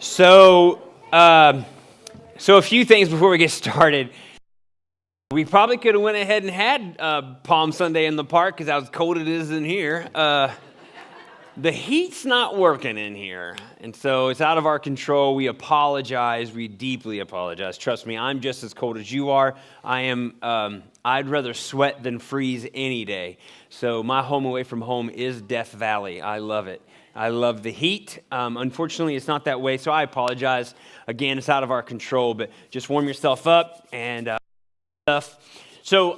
So, so a few things before we get started. We probably could have went ahead and had Palm Sunday in the park because how cold it is in here. The heat's not working in here, and so it's out of our control. We apologize. We deeply apologize. Trust me, I'm just as cold as you are. I am. I'd rather sweat than freeze any day. So my home away from home is Death Valley. I love it. I love the heat. Unfortunately, it's not that way, so I apologize. Again, it's out of our control, but just warm yourself up and stuff. So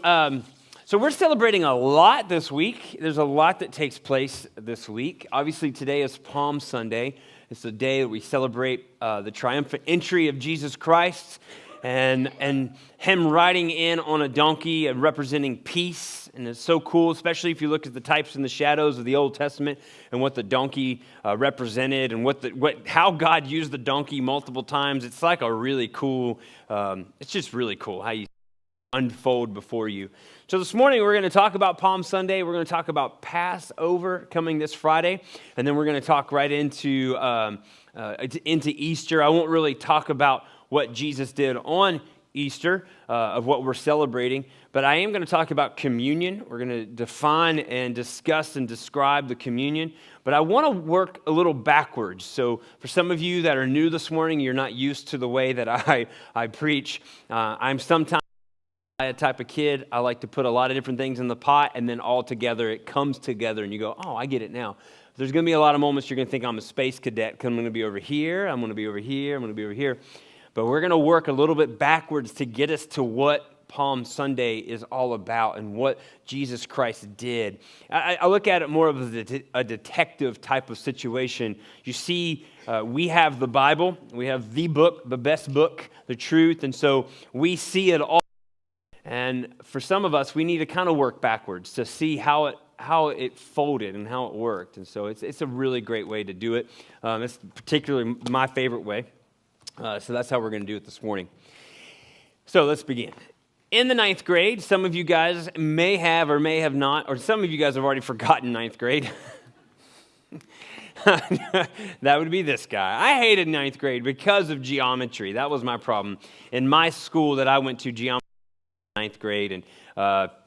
we're celebrating a lot this week. There's a lot that takes place this week. Obviously, today is Palm Sunday. It's the day that we celebrate the triumphant entry of Jesus Christ and him riding in on a donkey and representing peace. And it's so cool, especially if you look at the types and the shadows of the Old Testament and what the donkey represented and how God used the donkey multiple times. It's like a really cool, it's just really cool how you unfold before you. So this morning we're going to talk about Palm Sunday. We're going to talk about Passover coming this Friday, and then we're going to talk right into Easter. I won't really talk about what Jesus did on Easter, of what we're celebrating, but I am going to talk about communion. We're going to define and discuss and describe the communion, but I want to work a little backwards. So for some of you that are new this morning, you're not used to the way that I preach. I'm sometimes a type of kid. I like to put a lot of different things in the pot, and then all together it comes together, and you go, oh, I get it now. There's going to be a lot of moments you're going to think I'm a space cadet, because I'm going to be over here, I'm going to be over here, I'm going to be over here. But we're going to work a little bit backwards to get us to what Palm Sunday is all about and what Jesus Christ did. I look at it more of a detective type of situation. You see, we have the Bible, we have the book, the best book, the truth, and so we see it all. And for some of us, we need to kind of work backwards to see how it folded and how it worked. And so it's a really great way to do it. It's particularly my favorite way. So that's how we're going to do it this morning. So let's begin. In the ninth grade, some of you guys may have or may have not, or some of you guys have already forgotten ninth grade. That would be this guy. I hated ninth grade because of geometry. That was my problem. In my school that I went to, geometry ninth grade, and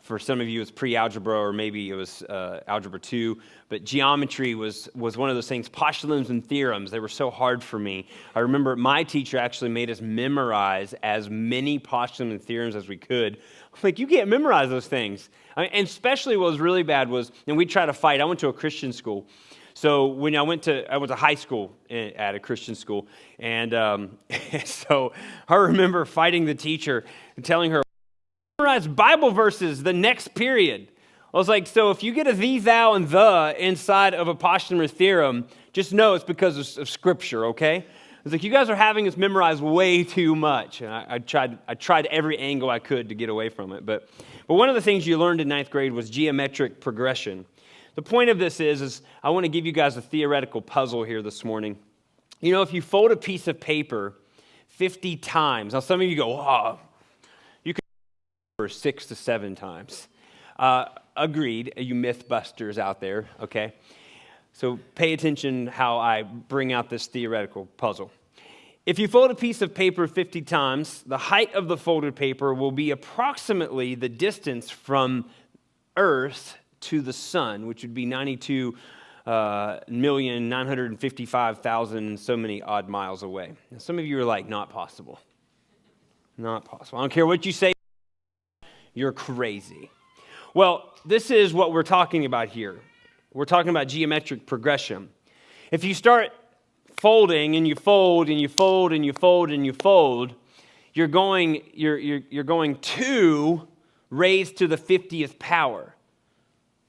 for some of you it's pre-algebra, or maybe it was algebra 2, but geometry was one of those things. Postulates and theorems, they were so hard for me. I remember my teacher actually made us memorize as many postulates and theorems as we could. I'm like, you can't memorize those things. And especially what was really bad was, and we'd try to fight. I went to a Christian school. So when I went to high school at a Christian school, and so I remember fighting the teacher and telling her, memorize Bible verses the next period. I was like, so if you get a thee, thou, and the inside of a postulate or theorem, just know it's because of Scripture, okay? It's like, you guys are having us memorize way too much. And I tried every angle I could to get away from it. But one of the things you learned in ninth grade was geometric progression. The point of this is I want to give you guys a theoretical puzzle here this morning. You know, if you fold a piece of paper 50 times, now some of you go, oh, 6 to 7 times. Agreed, you myth busters out there, okay? So pay attention how I bring out this theoretical puzzle. If you fold a piece of paper 50 times, the height of the folded paper will be approximately the distance from Earth to the sun, which would be 92,955,000 so many odd miles away. Now, some of you are like, not possible. Not possible. I don't care what you say. You're crazy. Well, this is what we're talking about here. We're talking about geometric progression. If you start folding and you fold and you fold and you fold and you fold, you're going 2 raised to the 50th power.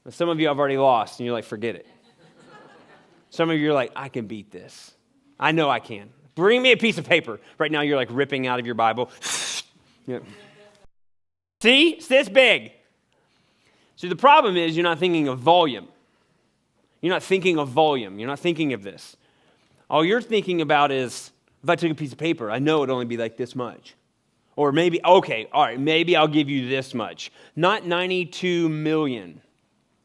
Now, some of you have already lost and you're like, forget it. Some of you are like, I can beat this. I know I can. Bring me a piece of paper. Right now you're like ripping out of your Bible. Yep. See? It's this big. See, the problem is you're not thinking of volume. You're not thinking of volume. You're not thinking of this. All you're thinking about is, if I took a piece of paper, I know it'd only be like this much. Or maybe, okay, all right, maybe I'll give you this much. Not 92 million.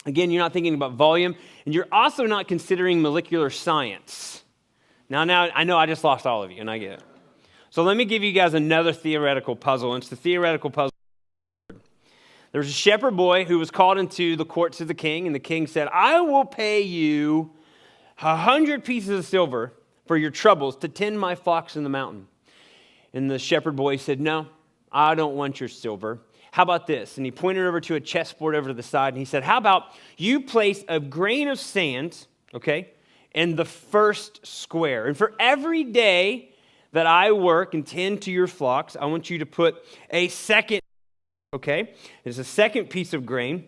Again, you're not thinking about volume, and you're also not considering molecular science. Now, I know I just lost all of you, and I get it. So let me give you guys another theoretical puzzle. It's the theoretical puzzle. There was a shepherd boy who was called into the courts of the king, and the king said, I will pay you 100 pieces of silver for your troubles to tend my flocks in the mountain. And the shepherd boy said, no, I don't want your silver. How about this? And he pointed over to a chessboard over to the side, and he said, how about you place a grain of sand, okay, in the first square. And for every day that I work and tend to your flocks, I want you to put a second, okay? There's a second piece of grain.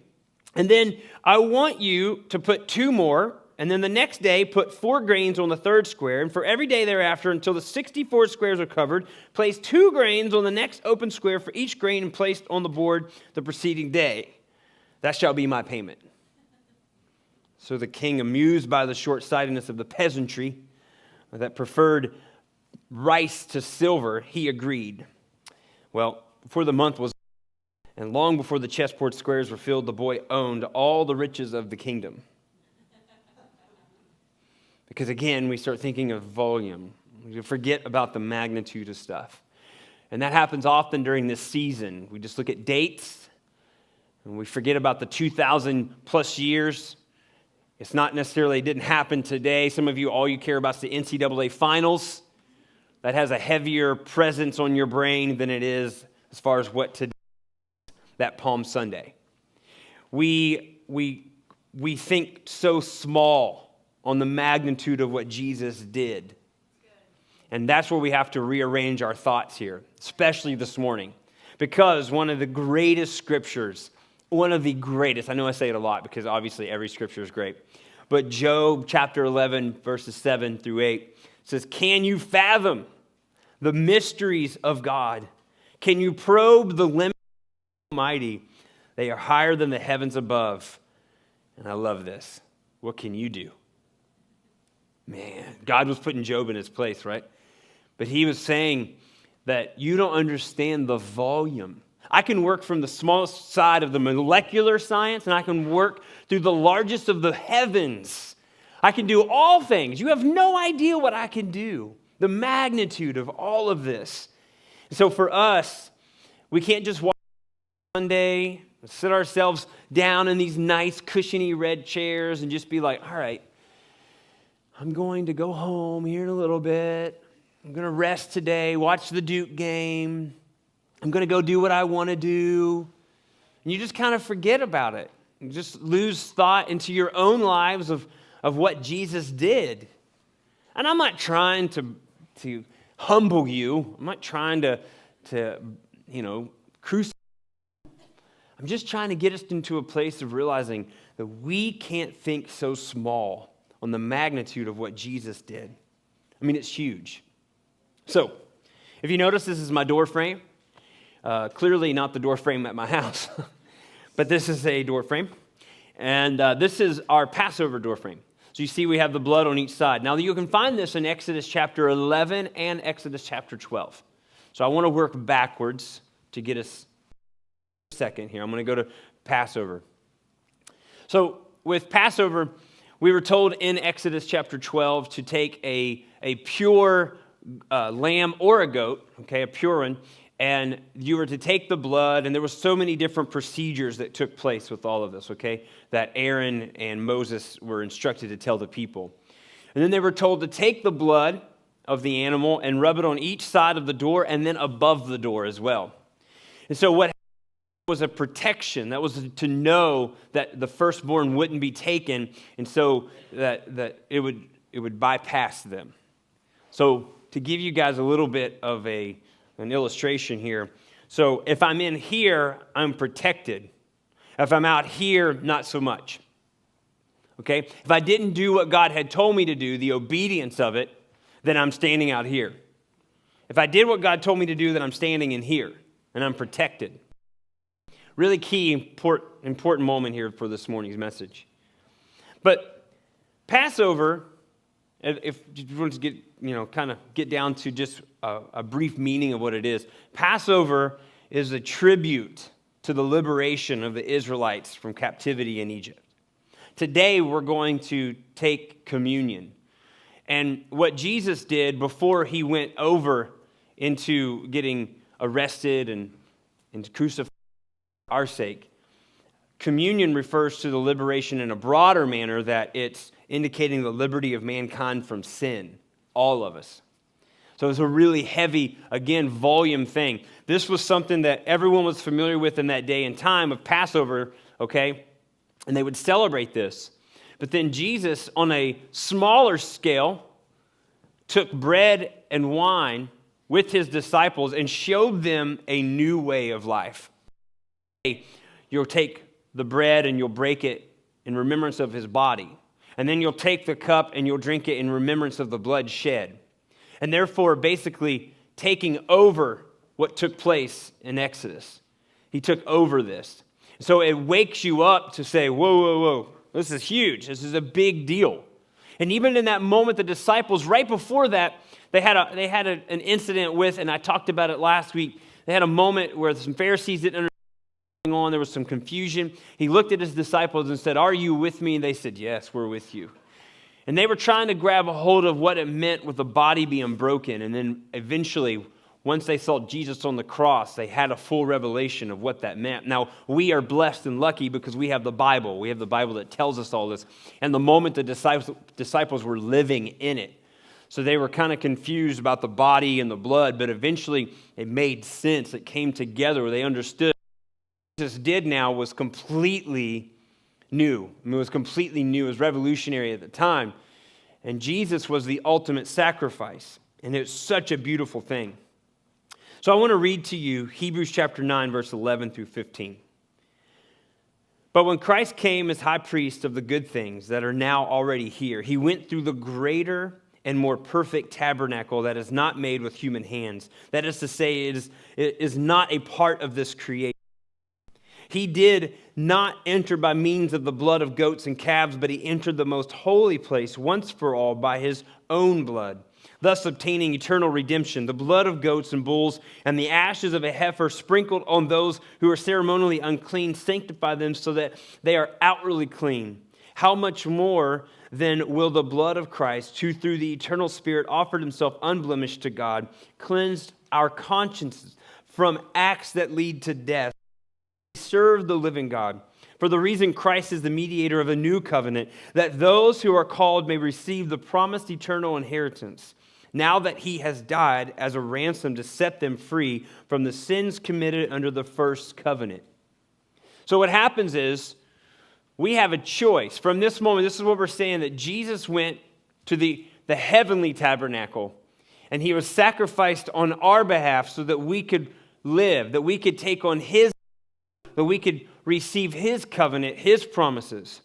And then I want you to put 2 more. And then the next day, put 4 grains on the third square. And for every day thereafter, until the 64 squares are covered, place 2 grains on the next open square for each grain and placed on the board the preceding day. That shall be my payment. So the king, amused by the short-sightedness of the peasantry that preferred rice to silver, he agreed. Well, before the month was, and long before the chessboard squares were filled, the boy owned all the riches of the kingdom. Because again, we start thinking of volume. We forget about the magnitude of stuff. And that happens often during this season. We just look at dates, and we forget about the 2,000 plus years. It's not necessarily, it didn't happen today. Some of you, all you care about is the NCAA finals. That has a heavier presence on your brain than it is as far as what today is, that Palm Sunday. We think so small on the magnitude of what Jesus did. And that's where we have to rearrange our thoughts here, especially this morning. Because one of the greatest scriptures, I know I say it a lot because obviously every scripture is great. But Job chapter 11, verses 7 through 8 says, can you fathom the mysteries of God? Can you probe the limits of the Almighty? They are higher than the heavens above. And I love this. What can you do? Man, God was putting Job in his place, right? But he was saying that you don't understand the volume. I can work from the smallest side of the molecular science, and I can work through the largest of the heavens. I can do all things. You have no idea what I can do, the magnitude of all of this. So for us, we can't just walk Sunday, sit ourselves down in these nice, cushiony red chairs and just be like, all right, I'm going to go home here in a little bit. I'm going to rest today, watch the Duke game. I'm going to go do what I want to do. And you just kind of forget about it. You just lose thought into your own lives of what Jesus did. And I'm not trying to humble you. I'm not trying to crucify. I'm just trying to get us into a place of realizing that we can't think so small on the magnitude of what Jesus did. I mean, it's huge. So, if you notice, this is my door frame. Clearly not the door frame at my house, but this is a door frame. And this is our Passover door frame. So you see we have the blood on each side. Now you can find this in Exodus chapter 11 and Exodus chapter 12. So I want to work backwards to get us a second here. I'm going to go to Passover. So with Passover, we were told in Exodus chapter 12 to take a pure lamb or a goat, okay, a pure one, and you were to take the blood, and there were so many different procedures that took place with all of this, okay, that Aaron and Moses were instructed to tell the people. And then they were told to take the blood of the animal and rub it on each side of the door and then above the door as well. And so what was a protection. That was to know that the firstborn wouldn't be taken, and so that it would bypass them. So to give you guys a little bit of an illustration here. So if I'm in here, I'm protected. If I'm out here, not so much. Okay? If I didn't do what God had told me to do, the obedience of it, then I'm standing out here. If I did what God told me to do, then I'm standing in here, and I'm protected. Really key, important moment here for this morning's message. But Passover, if you want to get down to just a brief meaning of what it is, Passover is a tribute to the liberation of the Israelites from captivity in Egypt. Today, we're going to take communion. And what Jesus did before he went over into getting arrested and crucified for our sake, communion refers to the liberation in a broader manner, that it's indicating the liberty of mankind from sin, all of us. So it's a really heavy, again, volume thing. This was something that everyone was familiar with in that day and time of Passover, okay? And they would celebrate this. But then Jesus, on a smaller scale, took bread and wine with his disciples and showed them a new way of life. You'll take the bread and you'll break it in remembrance of his body. And then you'll take the cup and you'll drink it in remembrance of the blood shed. And therefore, basically taking over what took place in Exodus. He took over this. So it wakes you up to say, whoa, whoa, whoa, this is huge. This is a big deal. And even in that moment, the disciples, right before that, they had an incident with, and I talked about it last week, they had a moment where some Pharisees didn't understand what was going on. There was some confusion. He looked at his disciples and said, "Are you with me?" And they said, "Yes, we're with you." And they were trying to grab a hold of what it meant with the body being broken. And then eventually, once they saw Jesus on the cross, they had a full revelation of what that meant. Now, we are blessed and lucky because we have the Bible. We have the Bible that tells us all this. And the moment the disciples were living in it. So they were kind of confused about the body and the blood, but eventually it made sense. It came together where they understood what Jesus did now was completely new. I mean, it was completely new. It was revolutionary at the time. And Jesus was the ultimate sacrifice. And it's such a beautiful thing. So I want to read to you Hebrews chapter 9, verse 11 through 15. But when Christ came as high priest of the good things that are now already here, he went through the greater and more perfect tabernacle that is not made with human hands. That is to say, it is not a part of this creation. He did not enter by means of the blood of goats and calves, but he entered the most holy place once for all by his own blood, thus obtaining eternal redemption. The blood of goats and bulls and the ashes of a heifer sprinkled on those who are ceremonially unclean sanctify them so that they are outwardly clean. How much more then will the blood of Christ, who through the eternal Spirit offered himself unblemished to God, cleanse our consciences from acts that lead to death? Serve the living God. For the reason Christ is the mediator of a new covenant, that those who are called may receive the promised eternal inheritance, now that he has died as a ransom to set them free from the sins committed under the first covenant. So what happens is, we have a choice. From this moment, this is what we're saying, that Jesus went to the heavenly tabernacle, and he was sacrificed on our behalf so that we could live, that we could take on his, that we could receive his covenant, his promises.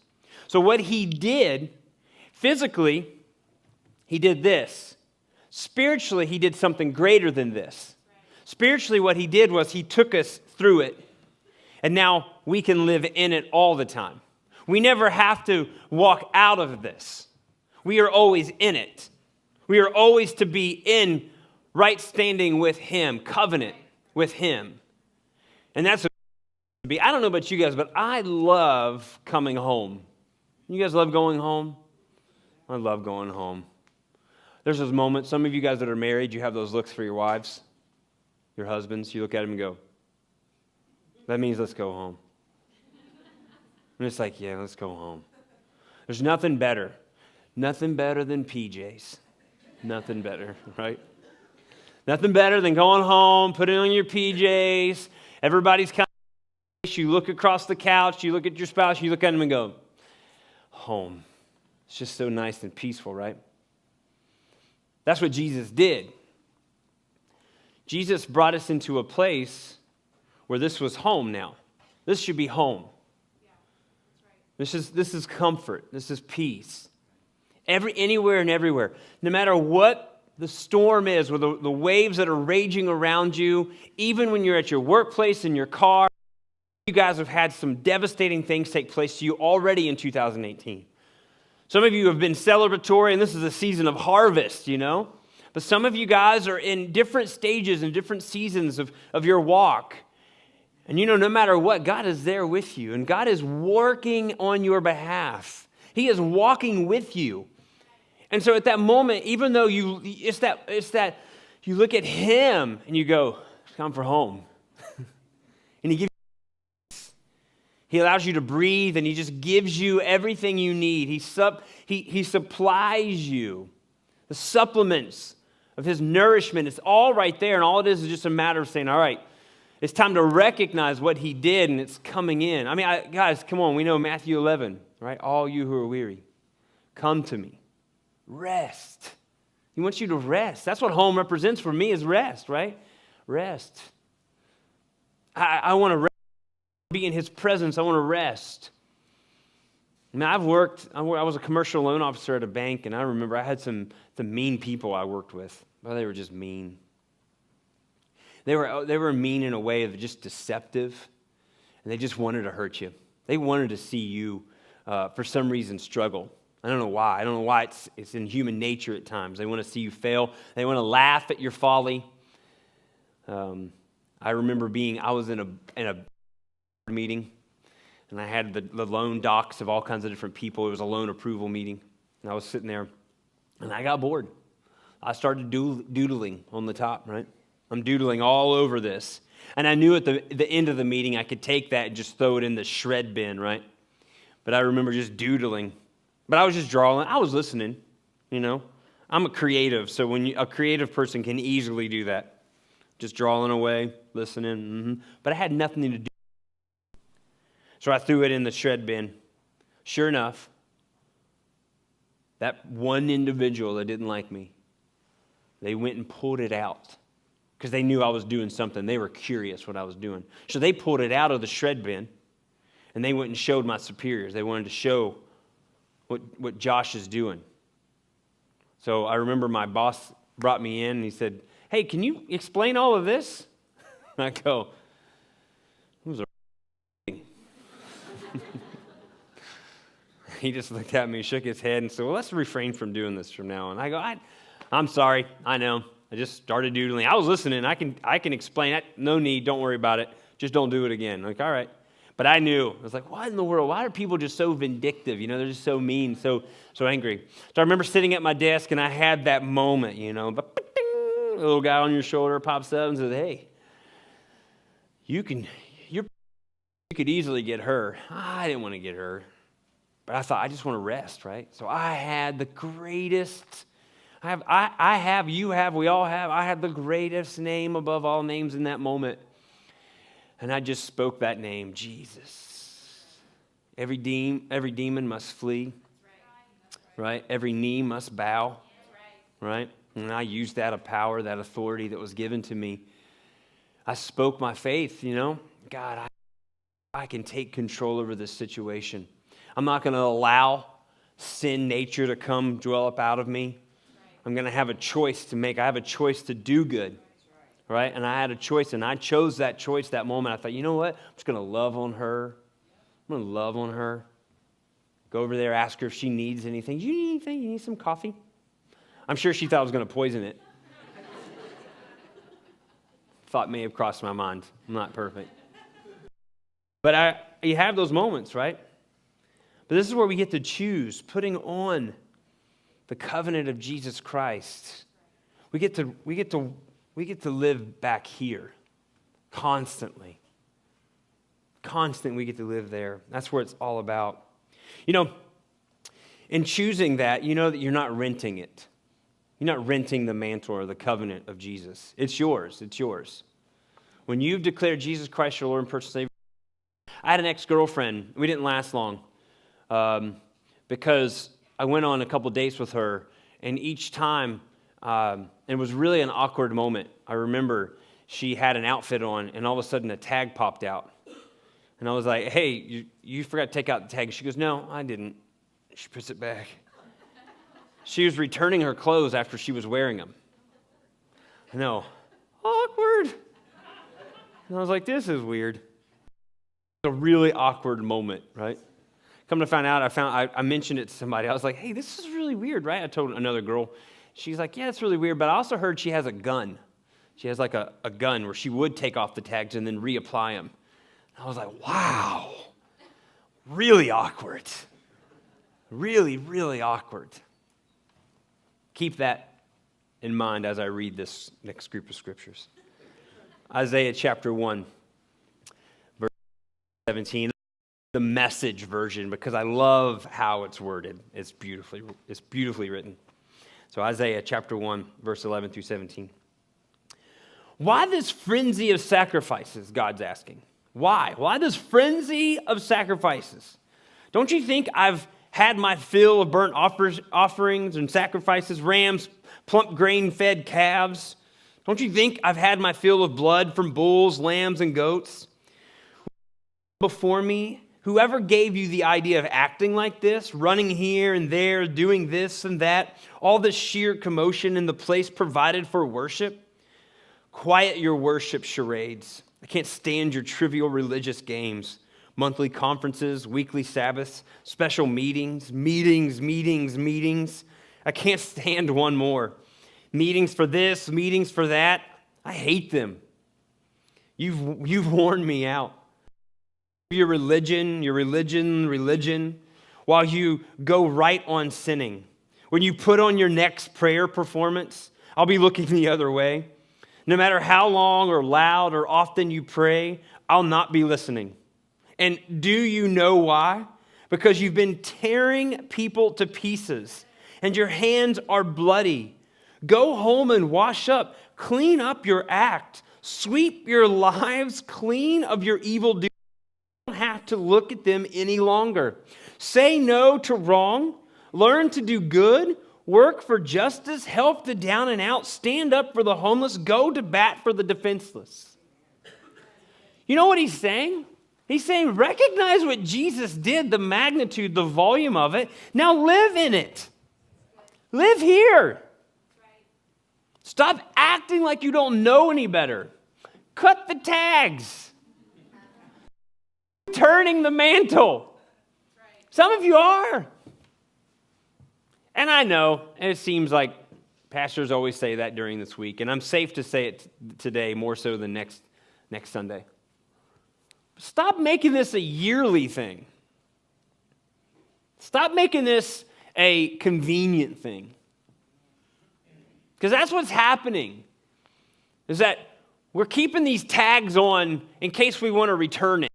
So what he did, physically, he did this. Spiritually, he did something greater than this. Spiritually, what he did was he took us through it, and now we can live in it all the time. We never have to walk out of this. We are always in it. We are always to be in right standing with him, covenant with him. And that's what it be. I don't know about you guys, but I love coming home. You guys love going home? I love going home. There's those moments, some of you guys that are married, you have those looks for your wives, your husbands. You look at them and go, that means let's go home. And it's like, yeah, let's go home. There's nothing better than PJs. Nothing better, right? Nothing better than going home, putting on your PJs. Everybody's kind of, you look across the couch, you look at your spouse, you look at them and go, home. It's just so nice and peaceful, right? That's what Jesus did. Jesus brought us into a place where this was home now. This should be home. This is comfort. This is peace. Anywhere and everywhere. No matter what the storm is, or the waves that are raging around you, even when you're at your workplace, in your car, you guys have had some devastating things take place to you already in 2018. Some of you have been celebratory, and this is a season of harvest, you know. But some of you guys are in different stages and different seasons of your walk. And you know, no matter what, God is there with you. And God is working on your behalf. He is walking with you. And so at that moment, even though it's that you look at him and you go, it's time for home. And he allows you to breathe, and he just gives you everything you need. He supplies you the supplements of his nourishment. It's all right there, and all it is just a matter of saying, all right, it's time to recognize what he did, and it's coming in. I mean, guys, come on. We know Matthew 11, right? All you who are weary, come to me. Rest. He wants you to rest. That's what home represents for me, is rest, right? Rest. I want to rest. Be in his presence. I want to rest. I mean, I was a commercial loan officer at a bank, and I remember I had some mean people I worked with. Well, they were just mean. They were mean in a way of just deceptive, and they just wanted to hurt you. They wanted to see you, for some reason, struggle. I don't know why. I don't know why it's in human nature at times. They want to see you fail. They want to laugh at your folly. I remember I was in a meeting, and I had the loan docs of all kinds of different people. It was a loan approval meeting, and I was sitting there, and I got bored. I started doodling on the top, right? I'm doodling all over this, and I knew at the end of the meeting I could take that and just throw it in the shred bin, right? But I remember just doodling, but I was just drawing. I was listening, I'm a creative, so a creative person can easily do that, just drawing away, listening, But I had nothing to do. So I threw it in the shred bin. Sure enough, that one individual that didn't like me, they went and pulled it out because they knew I was doing something. They were curious what I was doing. So they pulled it out of the shred bin, and they went and showed my superiors. They wanted to show what Josh is doing. So I remember my boss brought me in, and he said, "Hey, can you explain all of this?" And I go, "Who's a He just looked at me, shook his head, and said, "Well, let's refrain from doing this from now on." I go, I'm sorry. I know. I just started doodling. I was listening. I can explain it. No need. Don't worry about it. Just don't do it again. I'm like, all right. But I knew. I was like, what in the world? Why are people just so vindictive? They're just so mean, so angry. So I remember sitting at my desk, and I had that moment, but a little guy on your shoulder pops up and says, "Hey, you could easily get her." I didn't want to get her. But I thought, I just want to rest, right? So I had the greatest, we all have, I had the greatest name above all names in that moment. And I just spoke that name, Jesus. Every demon must flee, right? Every knee must bow, right? And I used that power, that authority that was given to me. I spoke my faith, God, I can take control over this situation. I'm not going to allow sin nature to come dwell up out of me. I'm going to have a choice to make. I have a choice to do good, right? And I had a choice, and I chose that choice that moment. I thought, you know what? I'm just going to love on her. I'm going to love on her. Go over there, ask her if she needs anything. Do you need anything? You need some coffee? I'm sure she thought I was going to poison it. Thought may have crossed my mind. I'm not perfect. But you have those moments, right? But this is where we get to choose, putting on the covenant of Jesus Christ. We get to live back here constantly. Constantly we get to live there. That's what it's all about. In choosing that, that you're not renting it. You're not renting the mantle or the covenant of Jesus. It's yours. It's yours. When you've declared Jesus Christ your Lord and personal Savior. I had an ex-girlfriend. We didn't last long. Because I went on a couple dates with her, and each time, it was really an awkward moment. I remember she had an outfit on, and all of a sudden a tag popped out. And I was like, "Hey, you forgot to take out the tag." She goes, "No, I didn't." She puts it back. She was returning her clothes after she was wearing them. I know. Awkward. And I was like, this is weird. It's a really awkward moment, right? Come to find out, I mentioned it to somebody. I was like, "Hey, this is really weird, right?" I told another girl. She's like, "Yeah, it's really weird, but I also heard she has a gun. She has like a gun where she would take off the tags and then reapply them." I was like, wow, really awkward. Really, really awkward. Keep that in mind as I read this next group of scriptures. Isaiah chapter 1, verse 17, the Message version, because I love how it's worded. It's beautifully written. So Isaiah chapter 1, verse 11 through 17. Why this frenzy of sacrifices, God's asking? Why? Why this frenzy of sacrifices? Don't you think I've had my fill of burnt offerings and sacrifices, rams, plump grain-fed calves? Don't you think I've had my fill of blood from bulls, lambs, and goats? Before me, whoever gave you the idea of acting like this, running here and there, doing this and that, all this sheer commotion in the place provided for worship? Quiet your worship charades. I can't stand your trivial religious games. Monthly conferences, weekly Sabbaths, special meetings. I can't stand one more. Meetings for this, meetings for that. I hate them. You've worn me out. Your religion, while you go right on sinning. When you put on your next prayer performance, I'll be looking the other way. No matter how long or loud or often you pray, I'll not be listening. And do you know why? Because you've been tearing people to pieces, and your hands are bloody. Go home and wash up. Clean up your act. Sweep your lives clean of your evil doing. You don't have to look at them any longer. Say no to wrong. Learn to do good. Work for justice. Help the down and out. Stand up for the homeless. Go to bat for the defenseless. You know what he's saying? He's saying, recognize what Jesus did, the magnitude, the volume of it. Now live in it. Live here. Stop acting like you don't know any better. Cut the tags. Turning the mantle. Some of you are. And I know, and it seems like pastors always say that during this week, and I'm safe to say it today more so than next Sunday. Stop making this a yearly thing. Stop making this a convenient thing. Because that's what's happening, is that we're keeping these tags on in case we want to return it.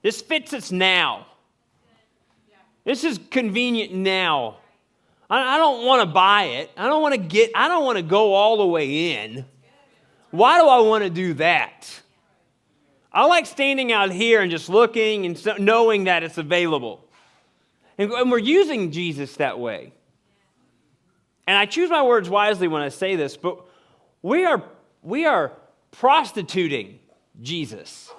This fits us now. This is convenient now. I don't want to buy it. I don't want to go all the way in. Why do I want to do that? I like standing out here and just looking and knowing that it's available. And we're using Jesus that way. And I choose my words wisely when I say this, but we are prostituting Jesus.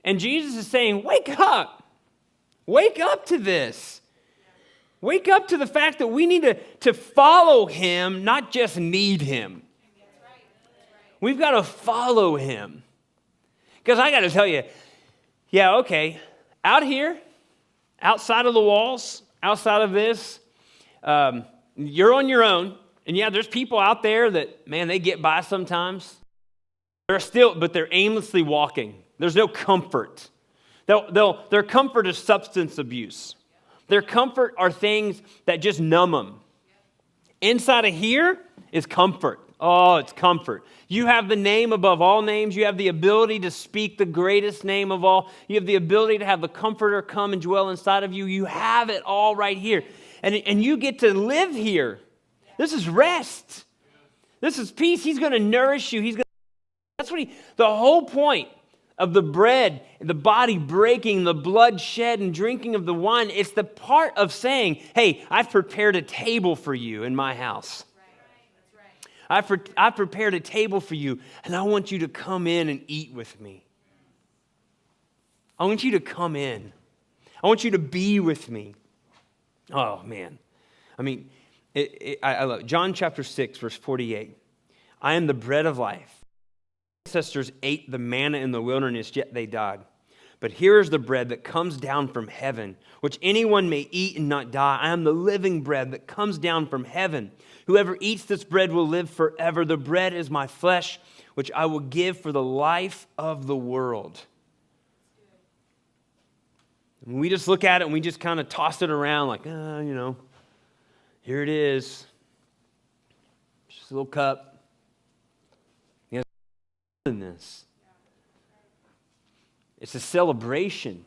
And Jesus is saying, wake up. Wake up to this. Wake up to the fact that we need to follow him, not just need him. We've got to follow him. Because I got to tell you, yeah, okay, out here, outside of the walls, outside of this, you're on your own. And yeah, there's people out there that, man, they get by sometimes. But they're aimlessly walking. There's no comfort. Their comfort is substance abuse. Their comfort are things that just numb them. Inside of here is comfort. Oh, it's comfort. You have the name above all names. You have the ability to speak the greatest name of all. You have the ability to have the Comforter come and dwell inside of you. You have it all right here. And you get to live here. This is rest. This is peace. He's going to nourish you. That's what the whole point of the bread, the body breaking, the blood shed, and drinking of the wine, it's the part of saying, hey, I've prepared a table for you in my house. I've prepared a table for you, and I want you to come in and eat with me. I want you to come in. I want you to be with me. Oh, man. I mean, I love it. John chapter 6, verse 48. I am the bread of life. Ancestors ate the manna in the wilderness, yet they died. But here is the bread that comes down from heaven, which anyone may eat and not die. I am the living bread that comes down from heaven. Whoever eats this bread will live forever. The bread is my flesh, which I will give for the life of the world. And we just look at it and we just kind of toss it around like, here it is. Just a little cup. You know, in this. It's a celebration.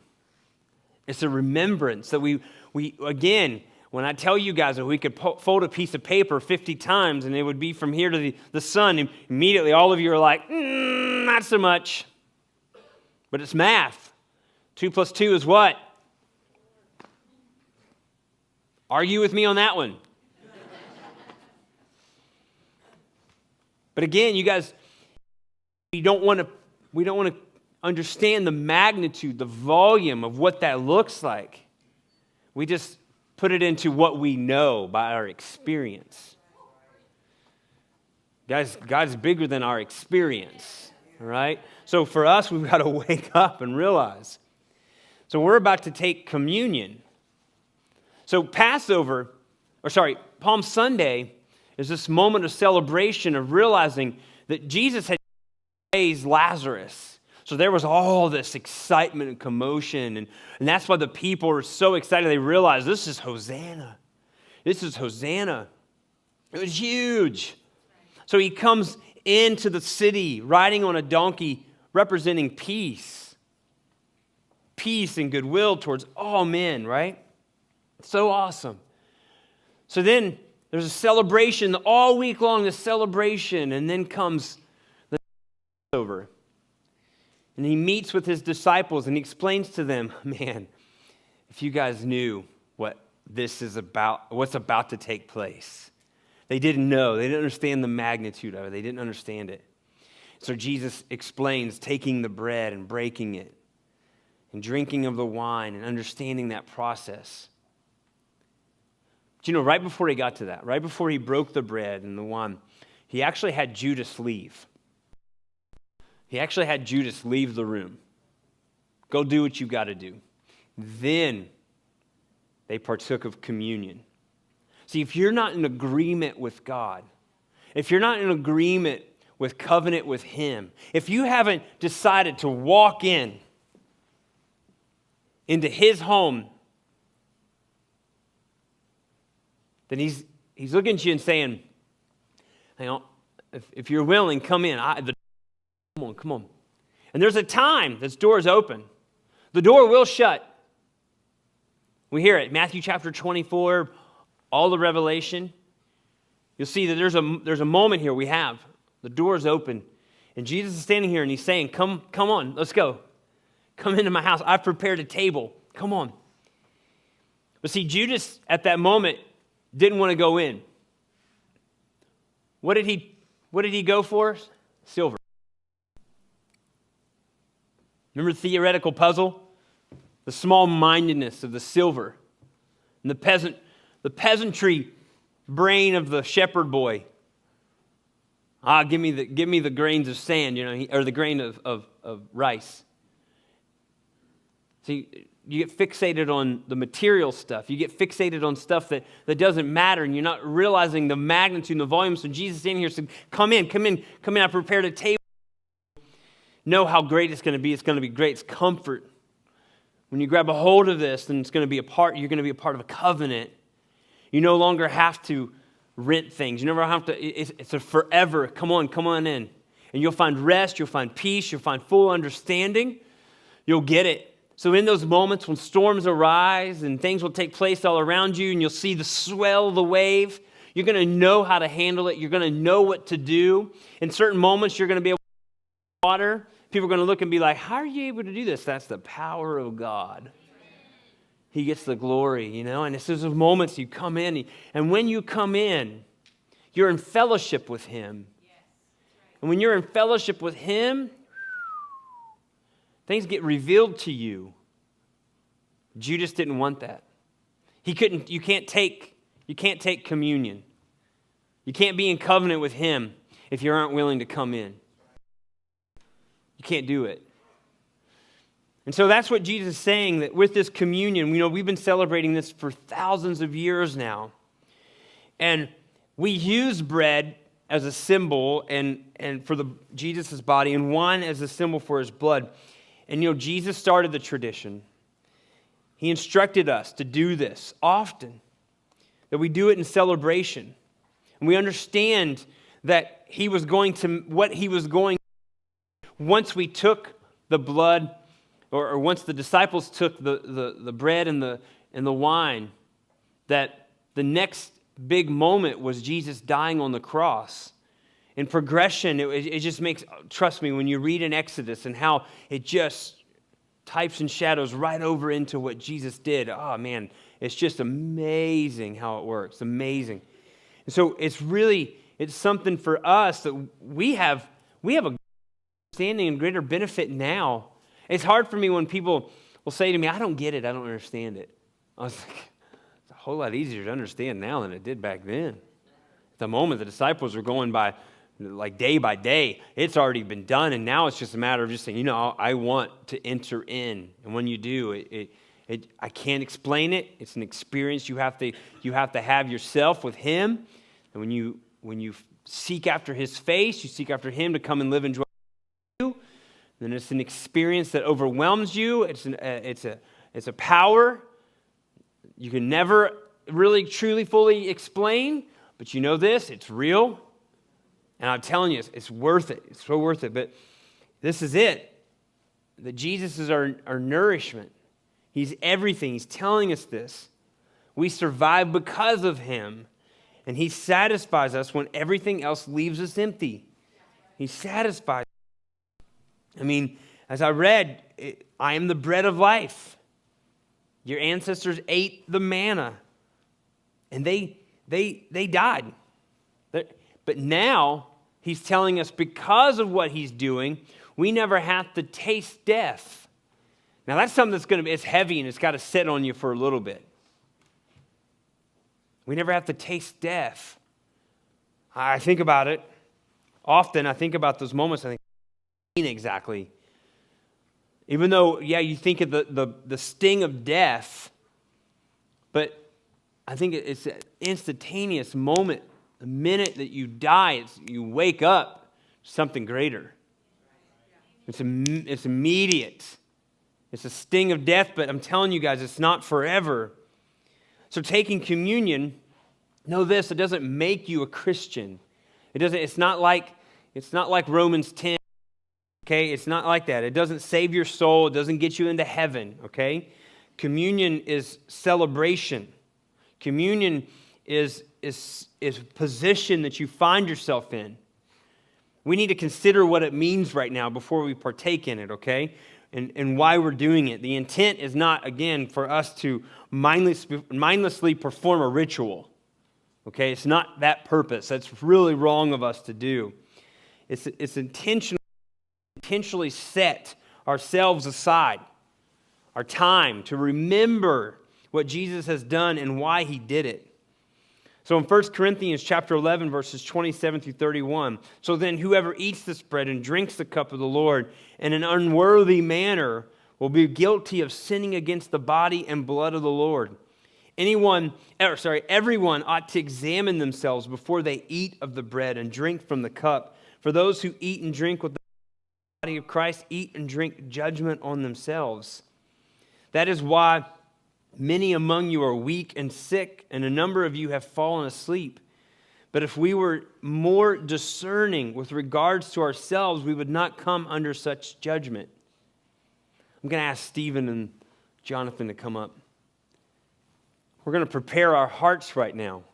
It's a remembrance that we again, when I tell you guys that we could fold a piece of paper 50 times and it would be from here to the sun, immediately all of you are like, not so much. But it's math. 2 plus 2 is what? Argue with me on that one. But again, you guys, we don't want to understand the magnitude, the volume of what that looks like. We just put it into what we know by our experience. Guys, God's bigger than our experience, all right? So for us, we've got to wake up and realize. So we're about to take communion. So Palm Sunday is this moment of celebration of realizing that Jesus had raised Lazarus. So there was all this excitement and commotion, and that's why the people were so excited. They realized this is Hosanna. This is Hosanna. It was huge. So he comes into the city riding on a donkey representing peace. Peace and goodwill towards all men, right? So awesome. So then there's a celebration all week long, this celebration, and then comes the Passover. And he meets with his disciples and he explains to them, man, if you guys knew what this is about, what's about to take place. They didn't know. They didn't understand the magnitude of it. They didn't understand it. So Jesus explains taking the bread and breaking it and drinking of the wine and understanding that process. But right before he got to that, right before he broke the bread and the wine, he actually had Judas leave. He actually had Judas leave the room. Go do what you've got to do. Then they partook of communion. See, if you're not in agreement with God, if you're not in agreement with covenant with Him, if you haven't decided to walk into His home, then He's looking at you and saying, if you're willing, come in. Come on. And there's a time this door is open. The door will shut. We hear it. Matthew chapter 24, all the Revelation. You'll see that there's a moment here we have. The door is open. And Jesus is standing here and He's saying, come on, let's go. Come into my house. I've prepared a table. Come on. But see, Judas at that moment didn't want to go in. What did he go for? Silver. Remember the theoretical puzzle? The small-mindedness of the silver. And the peasantry brain of the shepherd boy. Give me the grains of sand, or the grain of rice. See, you get fixated on the material stuff. You get fixated on stuff that doesn't matter, and you're not realizing the magnitude and the volume. So Jesus standing here said, come in. I prepared a table. Know how great it's going to be. It's going to be great. It's comfort. When you grab a hold of this, then you're going to be a part of a covenant. You no longer have to rent things. You never have to, it's a forever, come on in. And you'll find rest, you'll find peace, you'll find full understanding. You'll get it. So in those moments when storms arise and things will take place all around you and you'll see the swell of the wave, you're going to know how to handle it. You're going to know what to do. In certain moments, you're going to be able to water. People are going to look and be like, how are you able to do this? That's the power of God. He gets the glory, and it's those moments you come in. And when you come in, you're in fellowship with Him. And when you're in fellowship with Him, things get revealed to you. Judas didn't want that. You can't take communion. You can't be in covenant with Him if you aren't willing to come in. You can't do it. And so that's what Jesus is saying, that with this communion, we've been celebrating this for thousands of years now. And we use bread as a symbol and for Jesus' body, and wine as a symbol for His blood. And Jesus started the tradition. He instructed us to do this often, that we do it in celebration. And we understand that what he was going once we took the blood, or once the disciples took the bread and the wine, that the next big moment was Jesus dying on the cross. In progression, it just makes, trust me, when you read in Exodus and how it just types and shadows right over into what Jesus did, oh man, it's just amazing how it works, amazing. And so it's something for us that we have a understanding and greater benefit now. It's hard for me when people will say to me, I don't get it, I don't understand it. I was like, it's a whole lot easier to understand now than it did back then. At the moment, the disciples were going by, like day by day. It's already been done, and now it's just a matter of just saying, I want to enter in. And when you do, I can't explain it. It's an experience you have to have yourself with Him. And when you seek after His face, you seek after Him to come and live and dwell with you, then it's an experience that overwhelms you. It's a power you can never really, truly, fully explain. But you know this, it's real. And I'm telling you, it's worth it. It's so worth it. But this is it. That Jesus is our nourishment. He's everything. He's telling us this. We survive because of Him. And He satisfies us when everything else leaves us empty. He satisfies. I mean, as I read, I am the bread of life. Your ancestors ate the manna. And they died. But now, He's telling us because of what He's doing, we never have to taste death. Now, that's something that's it's heavy and it's got to sit on you for a little bit. We never have to taste death. I think about it. Often, I think about those moments. I think, exactly. Even though, you think of the sting of death, but I think it's an instantaneous moment. The minute that you die, you wake up to something greater. It's immediate. It's a sting of death, but I'm telling you guys, it's not forever. So taking communion, know this, it doesn't make you a Christian. It's not like Romans 10. Okay? It's not like that. It doesn't save your soul. It doesn't get you into heaven. Okay? Communion is celebration. Communion is a position that you find yourself in. We need to consider what it means right now before we partake in it, okay? And why we're doing it. The intent is not, again, for us to mindlessly perform a ritual, okay? It's not that purpose. That's really wrong of us to do. It's intentionally set ourselves aside, our time, to remember what Jesus has done and why He did it. So in 1 Corinthians chapter 11, verses 27 through 31, so then whoever eats this bread and drinks the cup of the Lord in an unworthy manner will be guilty of sinning against the body and blood of the Lord. Everyone ought to examine themselves before they eat of the bread and drink from the cup. For those who eat and drink with the body of Christ eat and drink judgment on themselves. That is why many among you are weak and sick, and a number of you have fallen asleep. But if we were more discerning with regards to ourselves, we would not come under such judgment. I'm going to ask Stephen and Jonathan to come up. We're going to prepare our hearts right now.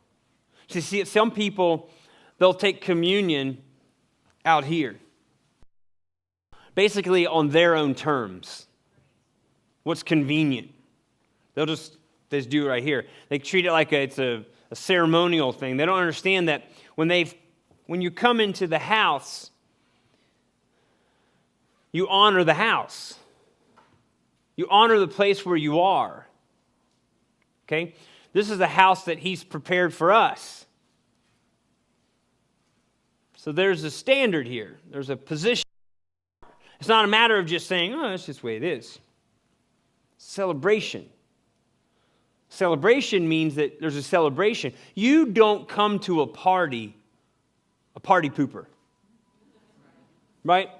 So see, some people, they'll take communion out here, basically on their own terms. What's convenient? They just do it right here. They treat it like it's a ceremonial thing. They don't understand that when you come into the house, you honor the house. You honor the place where you are. Okay? This is the house that He's prepared for us. So there's a standard here. There's a position. It's not a matter of just saying, oh, that's just the way it is. Celebration. Celebration means that there's a celebration. You don't come to a party pooper. Right?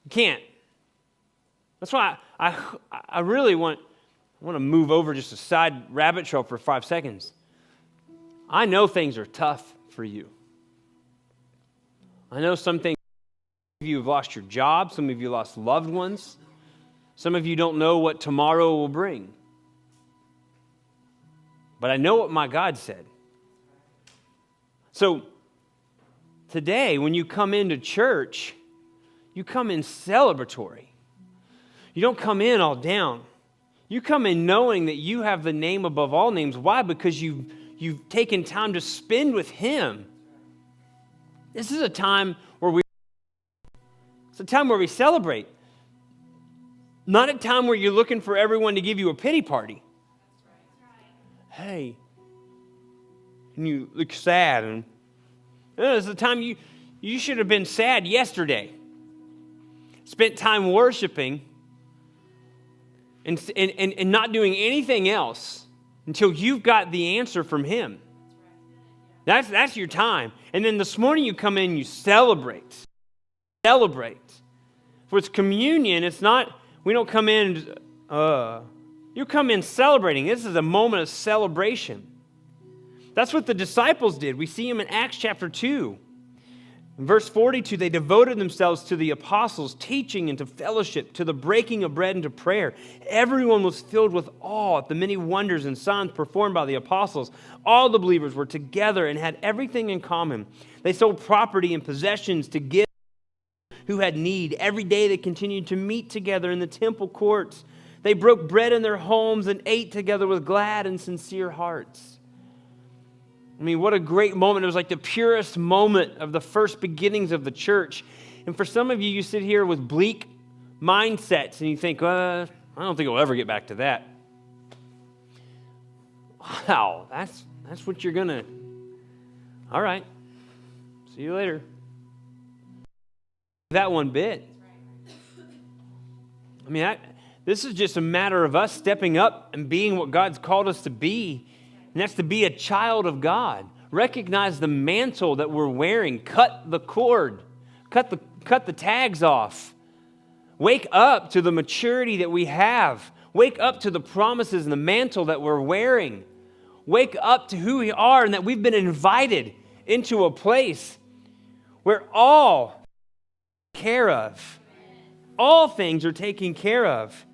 You can't. That's why I really want to move over just a side rabbit trail for 5 seconds. I know things are tough for you. I know some things, some of you have lost your job, some of you lost loved ones, some of you don't know what tomorrow will bring. But I know what my God said. So today, when you come into church, you come in celebratory. You don't come in all down. You come in knowing that you have the name above all names. Why? Because you've taken time to spend with Him. This is a time where it's a time where we celebrate. Not a time where you're looking for everyone to give you a pity party. Hey, and you look sad, and it's a time you should have been sad yesterday. Spent time worshiping and not doing anything else until you've got the answer from Him. That's your time. And then this morning you come in, you celebrate. Celebrate. For it's communion, it's not, we don't come in, you come in celebrating. This is a moment of celebration. That's what the disciples did. We see them in Acts chapter 2. In verse 42, they devoted themselves to the apostles' teaching and to fellowship, to the breaking of bread and to prayer. Everyone was filled with awe at the many wonders and signs performed by the apostles. All the believers were together and had everything in common. They sold property and possessions to give who had need. Every day they continued to meet together in the temple courts. They broke bread in their homes and ate together with glad and sincere hearts. I mean, what a great moment. It was like the purest moment of the first beginnings of the church. And for some of you, you sit here with bleak mindsets and you think, I don't think we'll ever get back to that. Wow, that's what you're going to... All right, see you later. That one bit. I mean, this is just a matter of us stepping up and being what God's called us to be. And that's to be a child of God. Recognize the mantle that we're wearing. Cut the cord. Cut the tags off. Wake up to the maturity that we have. Wake up to the promises and the mantle that we're wearing. Wake up to who we are and that we've been invited into a place where all care of. All things are taken care of.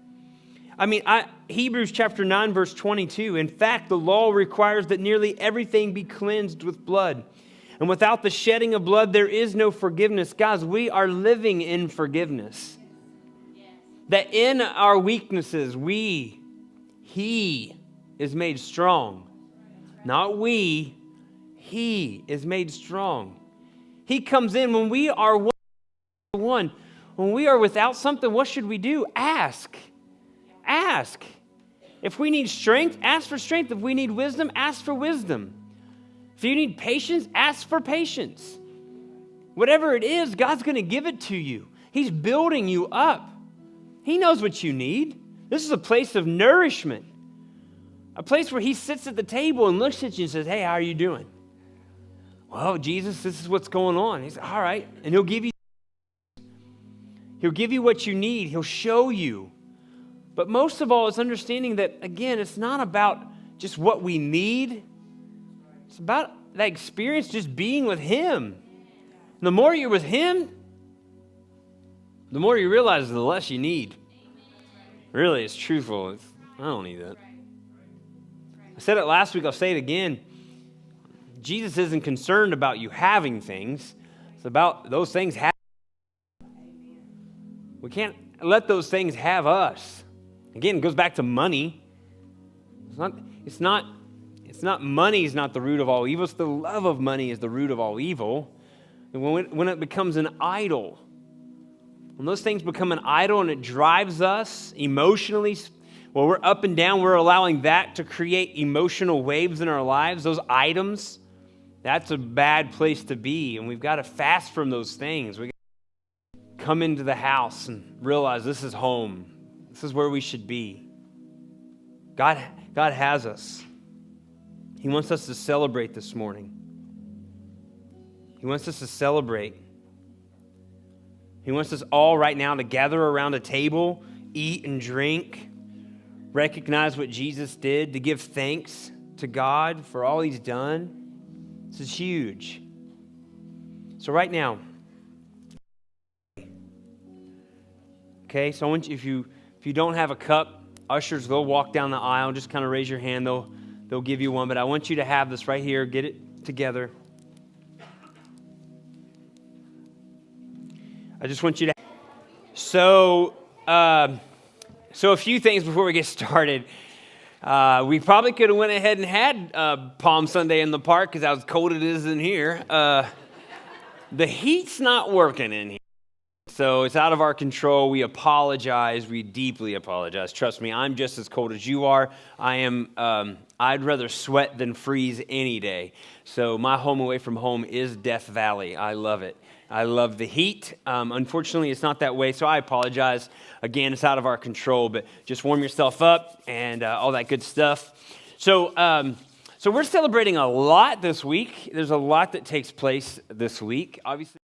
I mean, Hebrews chapter 9, verse 22. In fact, the law requires that nearly everything be cleansed with blood. And without the shedding of blood, there is no forgiveness. Guys, we are living in forgiveness. Yes. That in our weaknesses, He is made strong. Not we, He is made strong. He comes in when we are one. When we are without something, what should we do? Ask. Ask. If we need strength, ask for strength. If we need wisdom, ask for wisdom. If you need patience, ask for patience. Whatever it is, God's going to give it to you. He's building you up. He knows what you need. This is a place of nourishment. A place where He sits at the table and looks at you and says, hey, how are you doing? Well, Jesus, this is what's going on. He's all right. And He'll give you what you need. He'll show you. But most of all, it's understanding that, again, it's not about just what we need. It's about that experience just being with Him. And the more you're with Him, the more you realize the less you need. Really, it's truthful. I don't need that. I said it last week, I'll say it again. Jesus isn't concerned about you having things. It's about those things having. We can't let those things have us. Again, it goes back to money. It's not money is not the root of all evil. It's the love of money is the root of all evil. And when it becomes an idol, when those things become an idol and it drives us emotionally, well, we're up and down, we're allowing that to create emotional waves in our lives, those items, that's a bad place to be. And we've got to fast from those things. We got to come into the house and realize this is home. This is where we should be. God has us. He wants us to celebrate this morning. He wants us to celebrate. He wants us all right now to gather around a table eat and drink, recognize what Jesus did, to give thanks to God for all he's done. This is huge. So right now, okay, so I want you, if you don't have a cup, ushers, they'll walk down the aisle. Just kind of raise your hand. They'll give you one. But I want you to have this right here. Get it together. I just want you to. So a few things before we get started. We probably could have went ahead and had Palm Sunday in the park because how cold it is in here. The heat's not working in here. So it's out of our control. We apologize. We deeply apologize. Trust me, I'm just as cold as you are. I'd rather sweat than freeze any day. So my home away from home is Death Valley. I love it. I love the heat. Unfortunately, it's not that way, so I apologize. Again, it's out of our control, but just warm yourself up and all that good stuff. So we're celebrating a lot this week. There's a lot that takes place this week. Obviously.